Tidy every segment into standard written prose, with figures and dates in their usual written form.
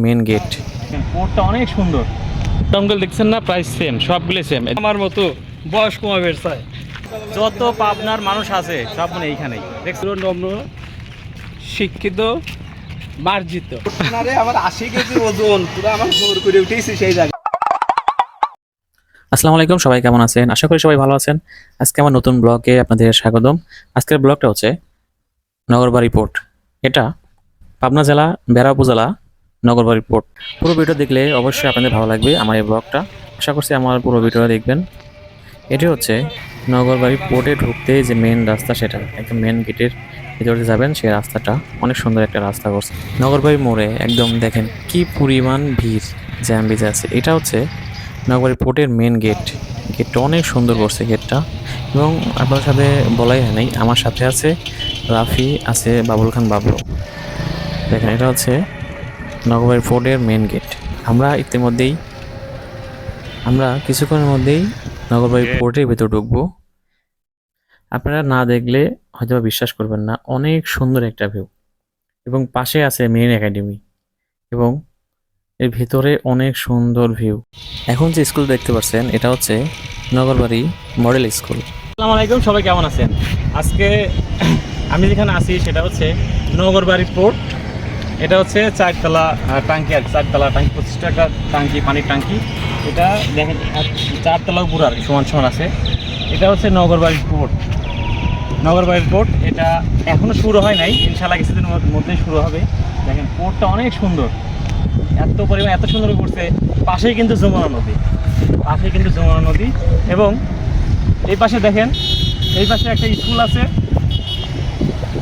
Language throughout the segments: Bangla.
Main gate. পোর্টটা অনেক সুন্দর। টঙ্গল দেখছেন না, প্রাইস সেম, সবগুলো সেম। আমার মতো বয়স কমাবের চাই, যত পাবনার মানুষ আছে সব মানে এইখানেই দেখছেন। নম্র শিক্ষিত মার্জিত। আমার 80 কেজি ওজন, পুরো আমার জোর করে উঠেছি সেই জায়গায়। আসসালামু আলাইকুম, সবাই কেমন আছেন? আশা করি সবাই ভালো আছেন। আজকে আমার নতুন ব্লগে আপনাদের স্বাগতম। আজকের ব্লগটা হচ্ছে নগরবাড়ি পোর্ট। এটা পাবনা জেলা বেড়া উপজেলা নগরবাড়ি পোর্ট। পুরো ভিডিও দেখলে অবশ্যই আপনাদের ভালো লাগবে আমার এই ব্লগটা। আশা করছি আমার পুরো ভিডিওটা দেখবেন। এটি হচ্ছে নগরবাড়ি পোর্টে ঢুকতে যে মেন রাস্তা, সেটা একদম মেন গেটের ভিতরে যাবেন, সেই রাস্তাটা অনেক সুন্দর একটা রাস্তা করছে। নগরবাড়ি মোড়ে একদম দেখেন কি পরিমাণ ভিড়, জ্যাম বেজে আছে। এটা হচ্ছে নগরবাড়ি পোর্টের মেন গেট। গেটটা অনেক সুন্দর করছে গেটটা। এবং আপনাদের সাথে বলাই হয় নাই, আমার সাথে আছে রাফি, আছে বাবুল খান বাবলু। দেখেন এটা হচ্ছে নগরবাড়ি পোর্টের মেন গেট। আমরা কিছুক্ষণের মধ্যেই নগরবাড়ি পোর্টের ভেতর ঢুকবো। আপনারা না দেখলে হয়তো বিশ্বাস করবেন না, অনেক সুন্দর একটা ভিউ। এবং পাশে আছে মেরিন একাডেমি, এবং এর ভিতরে অনেক সুন্দর ভিউ। এখন যে স্কুল দেখতে পাচ্ছেন, এটা হচ্ছে নগরবাড়ি মডেল স্কুল। আসসালামু আলাইকুম, সবাই কেমন আছেন? আজকে আমি যেখানে আছি সেটা হচ্ছে নগরবাড়ি পোর্ট। এটা হচ্ছে চারতলা টাঙ্কি, আর চারতলা টাঙ্কি, 25 টাকা টাঙ্কি, পানির টাঙ্কি। এটা দেখেন চারতলা উপর আর সমান সমান আছে। এটা হচ্ছে নগরবাড়ি পোর্ট। নগরবাড়ির পোর্ট এটা এখনও শুরু হয় নাই, ইনশাআল্লাহ কিছুদিনের মধ্যেই শুরু হবে। দেখেন পোর্টটা অনেক সুন্দর, এত পরিমাণ এত সুন্দর করছে। পাশেই কিন্তু যমুনা নদী, এবং এই পাশে দেখেন, এই পাশে একটা স্কুল আছে,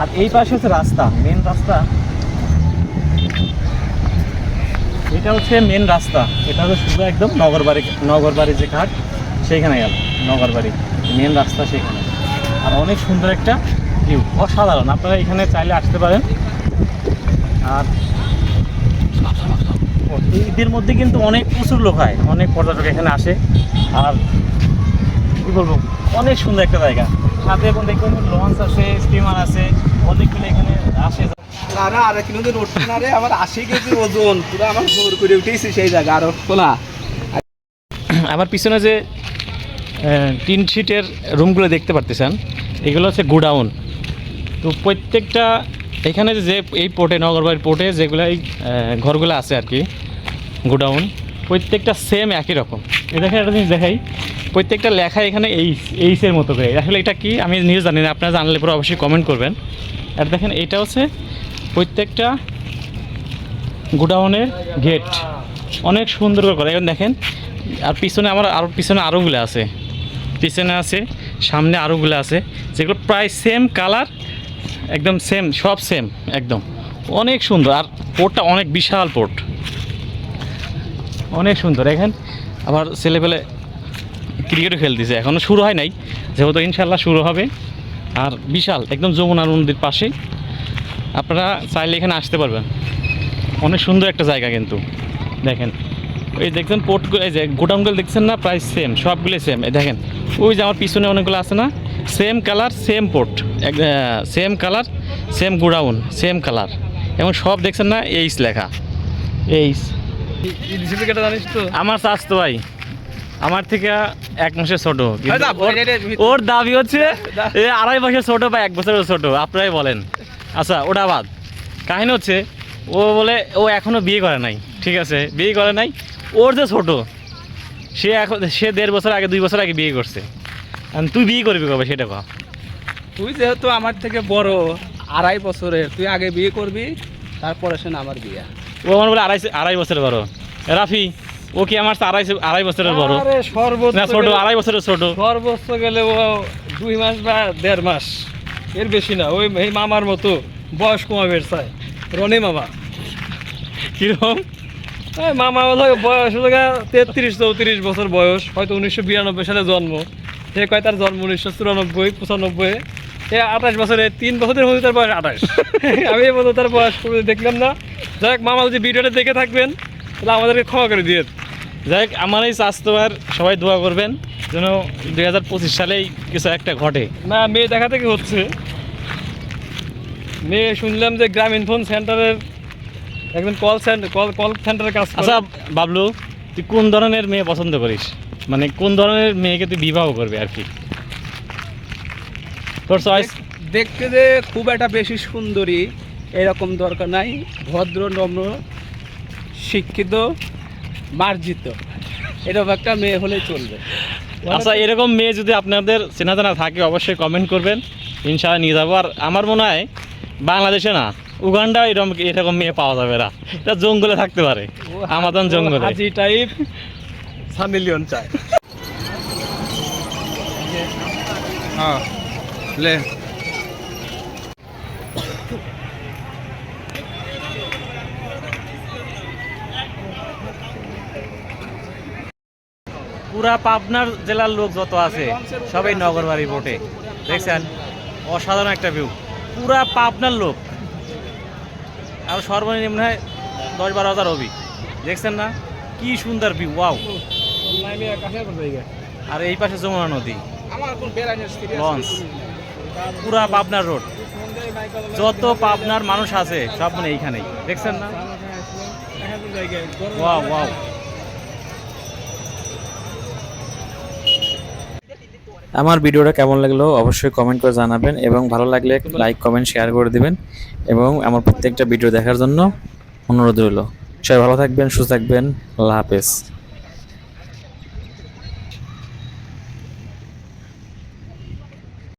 আর এই পাশে হচ্ছে রাস্তা, মেন রাস্তা। এটা হচ্ছে মেন রাস্তা, এটা হচ্ছে শুধু একদম নগরবাড়ি যে ঘাট, সেইখানে গেল নগরবাড়ি মেন রাস্তা, সেখানে। আর অনেক সুন্দর একটা ভিউ, অসাধারণ। আপনারা এখানে চাইলে আসতে পারেন। আর ঈদের মধ্যে কিন্তু প্রচুর লোক হয়, অনেক পর্যটক এখানে আসে। আর কী বলবো, অনেক সুন্দর একটা জায়গা। সাথে এখন দেখবেন লঞ্চ আছে, স্টিমার আছে, অনেকগুলো এখানে আসে। আর কিলোমিটার উঠছে না রে, আমার 80 কেজি ওজন, পুরো আমার জোর করে উঠেছি সেই জায়গায়। আর খোলা আমার পিছনে যে টিন শিটের রুমগুলো দেখতে পারতেছেন, এগুলো হচ্ছে গোডাউন। তো প্রত্যেকটা এখানে যে এই পোর্টে, নগরবাড়ির পোর্টে যেগুলো এই ঘরগুলো আছে আর কি, গোডাউন, প্রত্যেকটা সেম একই রকম। এই দেখেন একটা জিনিস দেখাই, প্রত্যেকটা লেখা এখানে এইসের মতো করে। আসলে এটা কি আমি নিজে জানি না, আপনারা জানলে পরে অবশ্যই কমেন্ট করবেন। আর দেখেন এইটা হচ্ছে প্রত্যেকটা গোডাউনের গেট, অনেক সুন্দর করে। এখন দেখেন, আর পিছনে পিছনে আরোগুলো আছে, পিছনে আছে, সামনে আরোগুলো আছে, যেগুলো প্রায় সেম কালার, একদম সেম, সব সেম একদম। অনেক সুন্দর। আর পোর্টটা অনেক বিশাল পোর্ট, অনেক সুন্দর। দেখেন আবার ছেলেপেলে ক্রিকেটও খেলতেছে, এখনও শুরু হয় নাই, যেহেতু ইনশাল্লাহ শুরু হবে। আর বিশাল, একদম যমুনা নদীর পাশেই। আপনারা চাইলে এখানে আসতে পারবেন, অনেক সুন্দর একটা জায়গা কিন্তু। দেখেন ওই দেখছেন পোর্টগুলো, এই যে গোডাউনগুলো দেখছেন না, প্রায় সেম, সবগুলো সেম। দেখেন ওই যে আমার পিছনে অনেকগুলো আছে না, same colour, same port, same colour, same godown, same colour, এবং সব দেখছেন না এইস লেখা। এইস জানিস তো, আমার চাস্তো ভাই, আমার থেকে 1 মাসের ছোট, ওর দাবি হচ্ছে 2.5 বছর ছোট বা 1 বছরের ছোট। আপনারাই বলেন। আচ্ছা ওটা বাদ, কাহিনী হচ্ছে ও বলে ও এখনও বিয়ে করে নাই, ঠিক আছে, বিয়ে করে নাই। ওর যে ছোট, সে 1.5 বছর আগে, 2 বছর আগে বিয়ে করছে। তুই বিয়ে করবি কবে সেটা কহ? তুই যেহেতু আমার থেকে বড় 2.5 বছরের, তুই আগে বিয়ে করবি, তারপরে শোন আমার বিয়ে। ও আমার বলে 2.5 বছরের বড়। রাফি ও কি আমার 2.5 বছরের বড়? আরে সর্বোচ্চ না ছোট, 2.5 বছরের ছোট। সর্বোচ্চ গেলে ও 2 মাস বা 1.5 মাস, এর বেশি না। ওই এই মামার মতো বয়স কমাবের চাই, রনি মামা। কীরকম? ওই মামা হলো বয়স হলো 33-34 বছর বয়স, হয়তো 1992 সালে জন্ম। সে কয় তার জন্ম 1994-95। এ 28 বছরে, 3 বছরের মধ্যে তার বয়স 28। আমি এই মতো তার বয়স দেখলাম না। যাই হোক, মামা যদি ভিডিওটা দেখে থাকবেন তাহলে আমাদেরকে ক্ষমা করে দিয়ে। যাই হোক, আমার এই স্বাস্থ্যবার সবাই দোয়া করবেন যেন 2025 সালেই কিছু একটা ঘটে। না, মেয়ে দেখা থেকে হচ্ছে। মেয়ে শুনলাম যে গ্রামীণ ফোন সেন্টারের একজন কল সেন্টারে কাজ করে। আচ্ছা বাবলু, তুই কোন ধরনের মেয়ে পছন্দ করিস, মানে কোন ধরনের মেয়েকে তুই বিবাহ করবে আর কি, তোর চয়েস? দেখতে যে খুব একটা বেশি সুন্দরী এরকম দরকার নাই, ভদ্র নম্র শিক্ষিত মার্জিত এরকম একটা মেয়ে হলেই চলবে। আচ্ছা এরকম মেয়ে যদি আপনাদের চেনা জানা থাকে অবশ্যই কমেন্ট করবেন, ইনশাআল্লাহ নিয়ে যাবো। আর আমার মনে হয় বাংলাদেশে না, উগান্ডা এরকম মেয়ে পাওয়া যাবে না, এটা জঙ্গলে থাকতে পারে, আমাজন জঙ্গলে। হাজি টাইপ সামিলিয়ন চাই। হ্যাঁ লে পুরা পাবনার জেলার লোক যত আছে সবাই নগরবাড়ি বোটে, দেখছেন অসাধারণ একটা ভিউ, পুরা পাবনার লোক। আর সর্বনিম্ন হয় 10-12 হাজার হবি, দেখছেন না কি সুন্দর ভিউ, ওয়াও। আর এই পাশে যমুনা নদী, লঞ্চ, পুরা পাবনার রোড, যত পাবনার মানুষ আছে সব মানে এইখানেই, দেখছেন না, ওয়াও ওয়াও। আমার ভিডিওটা কেমন লাগলো অবশ্যই কমেন্ট করে জানাবেন, এবং ভালো লাগলে লাইক কমেন্ট শেয়ার করে দিবেন, এবং আমার প্রত্যেকটা ভিডিও দেখার জন্য অনুরোধ রইল। সবাই ভালো থাকবেন, সুস্থ থাকবেন, আল্লাহ হাফেজ।